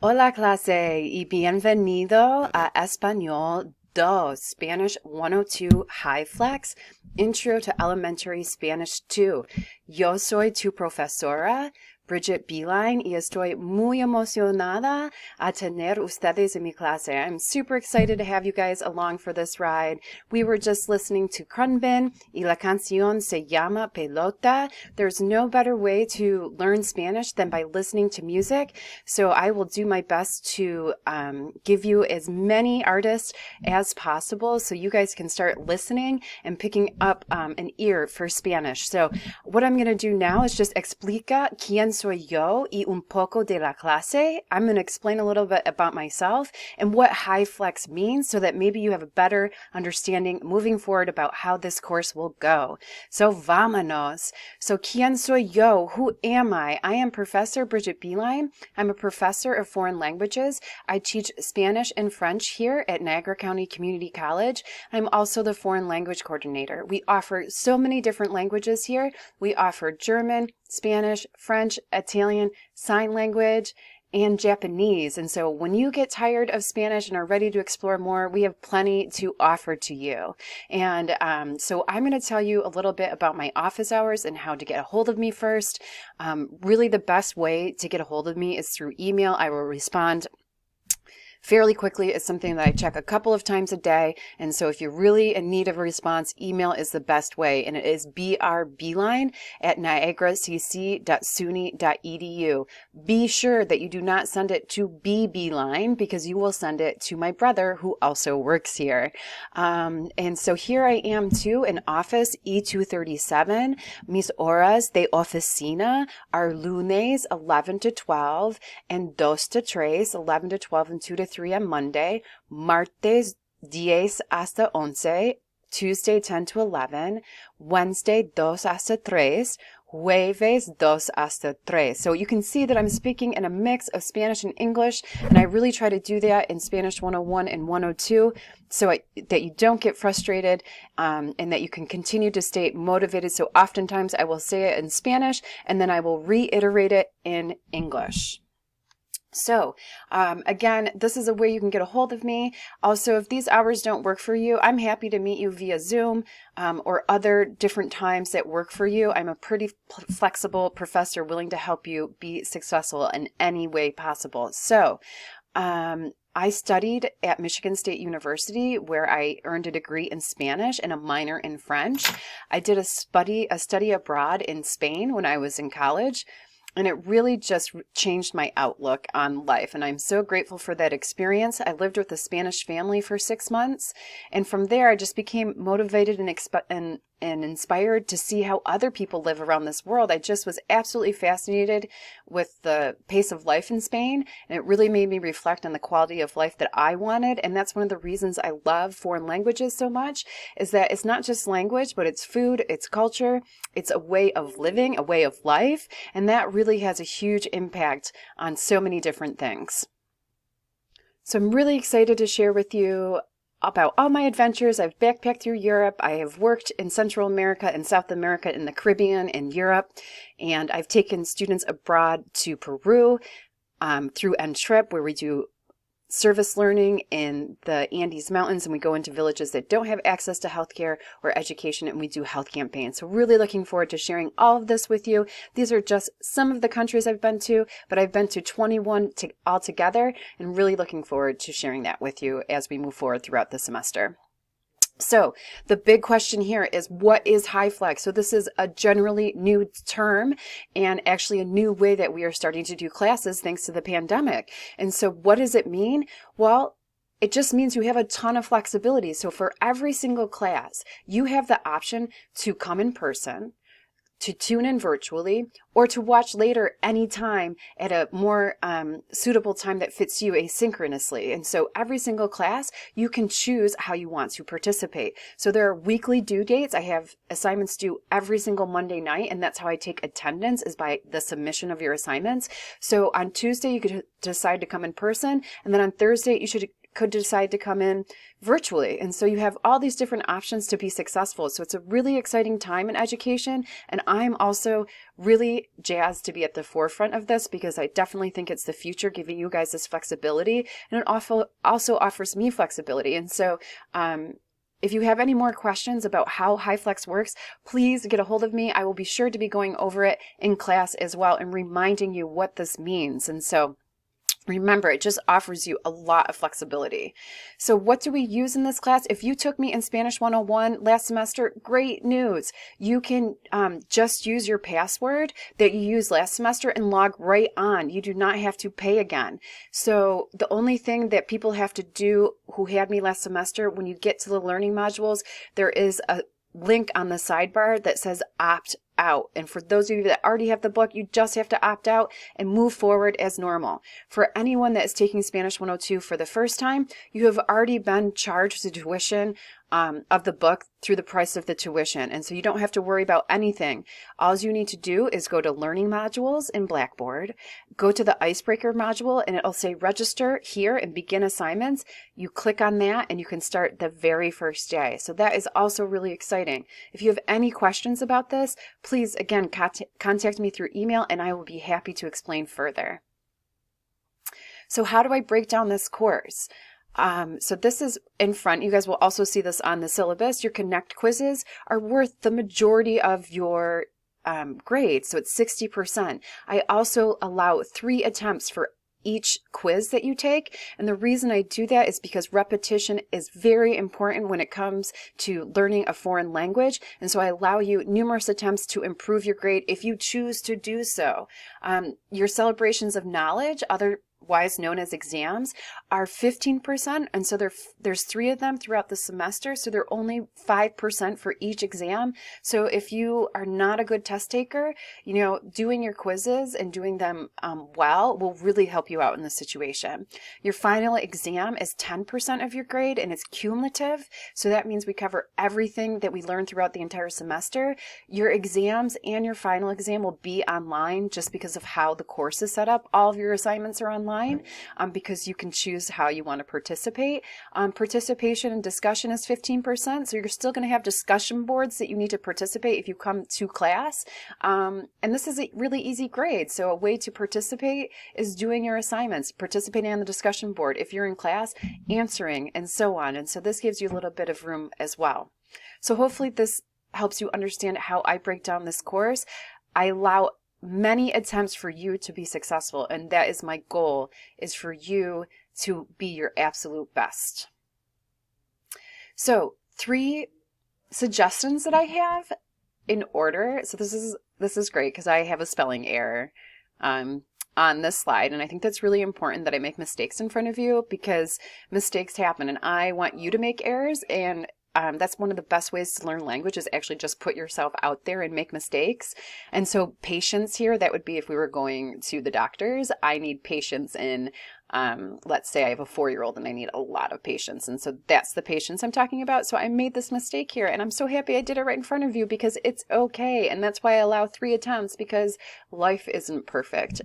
Hola clase y bienvenido a Español 2, Spanish 102 Hyflex, Intro to Elementary Spanish 2. Yo soy tu profesora, Bridget Beeline, y estoy muy emocionada a tener ustedes en mi clase. I'm super excited to have you guys along for this ride. We were just listening to Crunbin y la canción se llama Pelota. There's no better way to learn Spanish than by listening to music. So I will do my best to give you as many artists as possible so you guys can start listening and picking up an ear for Spanish. So what I'm going to do now is just explica quién soy yo y un poco de la clase. I'm going to explain a little bit about myself and what Hyflex means so that maybe you have a better understanding moving forward about how this course will go. So vámonos. So quién soy yo? Who am I? I am Professor Bridget Beeline. I'm a professor of foreign languages. I teach Spanish and French here at Niagara County Community College. I'm also the foreign language coordinator. We offer so many different languages here. We offer German, Spanish, French, Italian, sign language, and Japanese. And so when you get tired of Spanish and are ready to explore more, we have plenty to offer to you. And so I'm going to tell you a little bit about my office hours and how to get a hold of me first. Really the best way to get a hold of me is through email. I will respond fairly quickly. It's something that I check a couple of times a day. And so if you're really in need of a response, email is the best way. And it is brbeeline@niagaracc.suny.edu. Be sure that you do not send it to bbeeline because you will send it to my brother who also works here. And so here I am too in office E237. Mis horas de oficina are lunes 11 to 12 and 2 to 3, 11 to 12 and 2 to 3 on Monday, martes 10 hasta 11, Tuesday 10 to 11, Wednesday 2 hasta 3, jueves 2 hasta 3. So you can see that I'm speaking in a mix of Spanish and English, and I really try to do that in Spanish 101 and 102 so that you don't get frustrated and that you can continue to stay motivated. So oftentimes I will say it in Spanish, and then I will reiterate it in English. So, again, this is a way you can get a hold of me. Also, if these hours don't work for you, I'm happy to meet you via Zoom or other different times that work for you. I'm a pretty flexible professor willing to help you be successful in any way possible. So, I studied at Michigan State University where I earned a degree in Spanish and a minor in French. I did a study abroad in Spain when I was in college. And it really just changed my outlook on life. And I'm so grateful for that experience. I lived with a Spanish family for 6 months. And from there, I just became motivated and inspired to see how other people live around this world. I just was absolutely fascinated with the pace of life in Spain. And it really made me reflect on the quality of life that I wanted. And that's one of the reasons I love foreign languages so much, is that it's not just language, but it's food, it's culture, it's a way of living, a way of life. And that really has a huge impact on so many different things. So I'm really excited to share with you about all my adventures. I've backpacked through Europe. I have worked in Central America and South America, in the Caribbean and Europe. And I've taken students abroad to Peru through N-Trip, where we do service learning in the Andes Mountains, and we go into villages that don't have access to healthcare or education, and we do health campaigns. So really looking forward to sharing all of this with you. These are just some of the countries I've been to, but I've been to 21 altogether, and really looking forward to sharing that with you as we move forward throughout the semester. So the big question here is, what is Hyflex? So this is a generally new term and actually a new way that we are starting to do classes thanks to the pandemic. And so what does it mean? Well, it just means you have a ton of flexibility. So for every single class, you have the option to come in person, to tune in virtually, or to watch later anytime at a more suitable time that fits you asynchronously. And so every single class, you can choose how you want to participate. So there are weekly due dates. I have assignments due every single Monday night, and that's how I take attendance, is by the submission of your assignments. So on Tuesday, you could decide to come in person, and then on Thursday, you should could decide to come in virtually. And so you have all these different options to be successful. So it's a really exciting time in education. And I'm also really jazzed to be at the forefront of this because I definitely think it's the future, giving you guys this flexibility. And it also offers me flexibility. And so, if you have any more questions about how Hyflex works, please get a hold of me. I will be sure to be going over it in class as well and reminding you what this means. And so remember, it just offers you a lot of flexibility. So what do we use in this class? If you took me in Spanish 101 last semester, great news. You can just use your password that you used last semester and log right on. You do not have to pay again. So the only thing that people have to do who had me last semester, when you get to the learning modules, there is a link on the sidebar that says opt out. And for those of you that already have the book, you just have to opt out and move forward as normal. For anyone that is taking Spanish 102 for the first time, you have already been charged the tuition of the book through the price of the tuition. And so you don't have to worry about anything. All you need to do is go to Learning Modules in Blackboard, go to the Icebreaker module, and it'll say register here and begin assignments. You click on that and you can start the very first day. So that is also really exciting. If you have any questions about this, please, again, contact me through email and I will be happy to explain further. So how do I break down this course? So this is in front. You guys will also see this on the syllabus. Your Connect quizzes are worth the majority of your grade. So it's 60%. I also allow 3 attempts for each quiz that you take. And the reason I do that is because repetition is very important when it comes to learning a foreign language. And so I allow you numerous attempts to improve your grade if you choose to do so. Your celebrations of knowledge, otherwise known as exams, are 15%, and so there's 3 of them throughout the semester, so they're only 5% for each exam. So if you are not a good test taker, doing your quizzes and doing them well will really help you out in this situation. Your final exam is 10% of your grade, and it's cumulative, so that means we cover everything that we learned throughout the entire semester. Your exams and your final exam will be online just because of how the course is set up. All of your assignments are online because you can choose how you want to participate. Participation and discussion is 15%, so you're still going to have discussion boards that you need to participate if you come to class. And this is a really easy grade, so a way to participate is doing your assignments, participating on the discussion board, if you're in class, answering, and so on. And so this gives you a little bit of room as well. So hopefully this helps you understand how I break down this course. I allow many attempts for you to be successful, and that is my goal, is for you to be your absolute best. So 3 suggestions that I have in order. So this is great because I have a spelling error on this slide, and I think that's really important that I make mistakes in front of you because mistakes happen, and I want you to make errors, and that's one of the best ways to learn language, is actually just put yourself out there and make mistakes. And so patience here, that would be if we were going to the doctors. I need patience in, let's say I have a 4-year-old and I need a lot of patience. And so that's the patience I'm talking about. So I made this mistake here, and I'm so happy I did it right in front of you because it's okay. And that's why I allow 3 attempts, because life isn't perfect.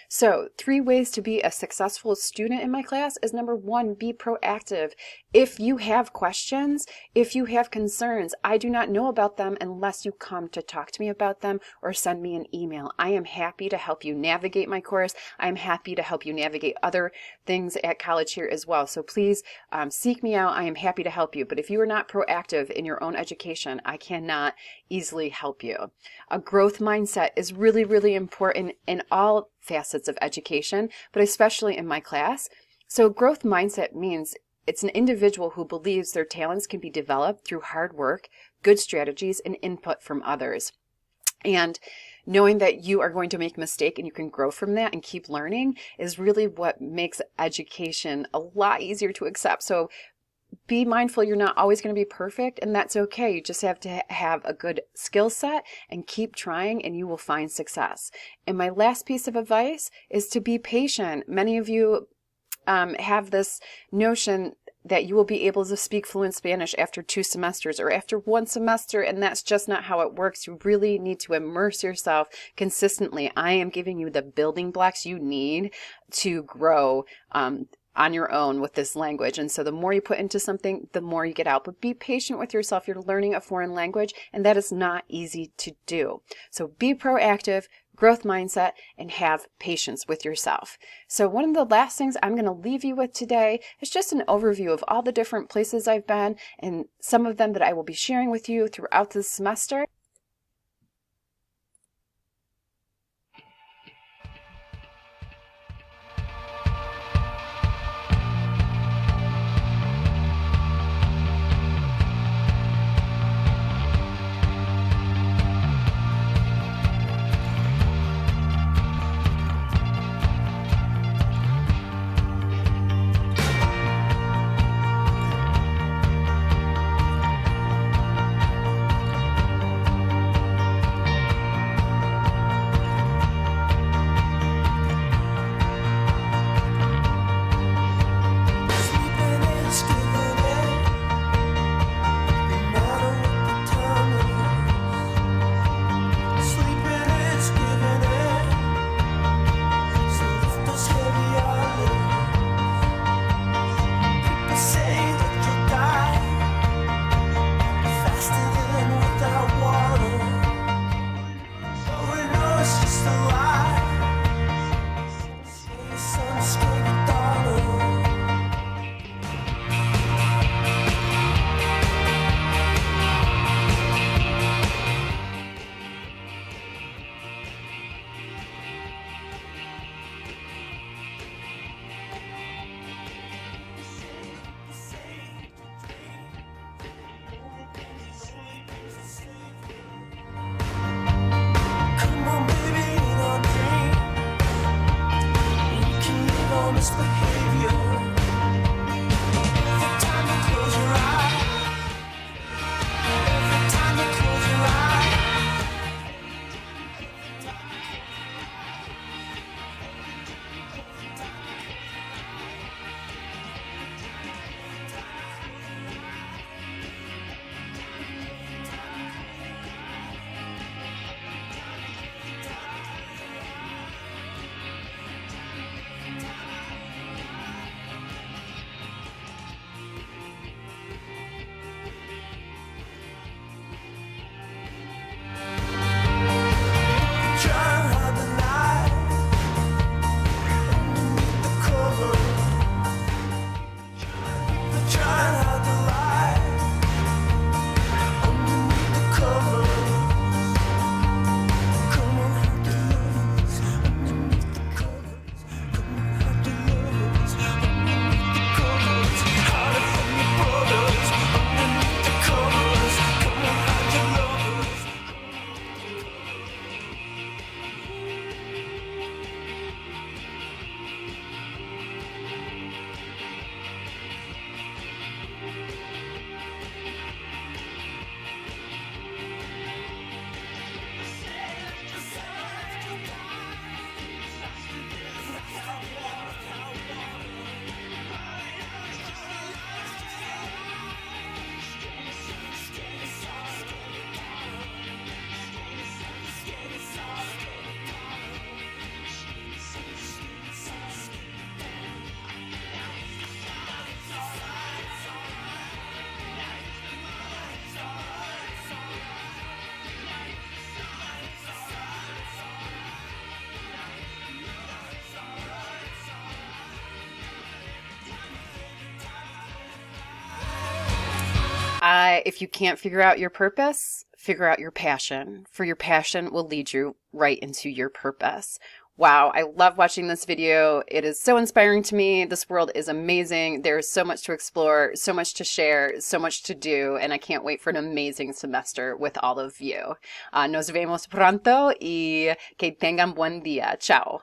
So 3 ways to be a successful student in my class is, number 1, be proactive. If you have questions, if you have concerns, I do not know about them unless you come to talk to me about them or send me an email. I am happy to help you navigate my course. I am happy to help you navigate other things at college here as well. So please seek me out. I am happy to help you. But if you are not proactive in your own education, I cannot easily help you. A growth mindset is really, really important in all facets of education, but especially in my class. So growth mindset means it's an individual who believes their talents can be developed through hard work, good strategies, and input from others. And knowing that you are going to make a mistake and you can grow from that and keep learning is really what makes education a lot easier to accept. So be mindful you're not always going to be perfect, and that's okay. You just have to have a good skill set and keep trying, and you will find success. And my last piece of advice is to be patient. Many of you have this notion that you will be able to speak fluent Spanish after 2 semesters or after 1 semester, and that's just not how it works. You really need to immerse yourself consistently. I am giving you the building blocks you need to grow on your own with this language. And so the more you put into something, the more you get out. But be patient with yourself. You're learning a foreign language, and that is not easy to do. So be proactive, growth mindset, and have patience with yourself. So one of the last things I'm going to leave you with today is just an overview of all the different places I've been and some of them that I will be sharing with you throughout this semester. If you can't figure out your purpose, figure out your passion, for your passion will lead you right into your purpose. Wow, I love watching this video. It is so inspiring to me. This world is amazing. There's so much to explore, so much to share, so much to do, and I can't wait for an amazing semester with all of you. Nos vemos pronto y que tengan buen día. Ciao.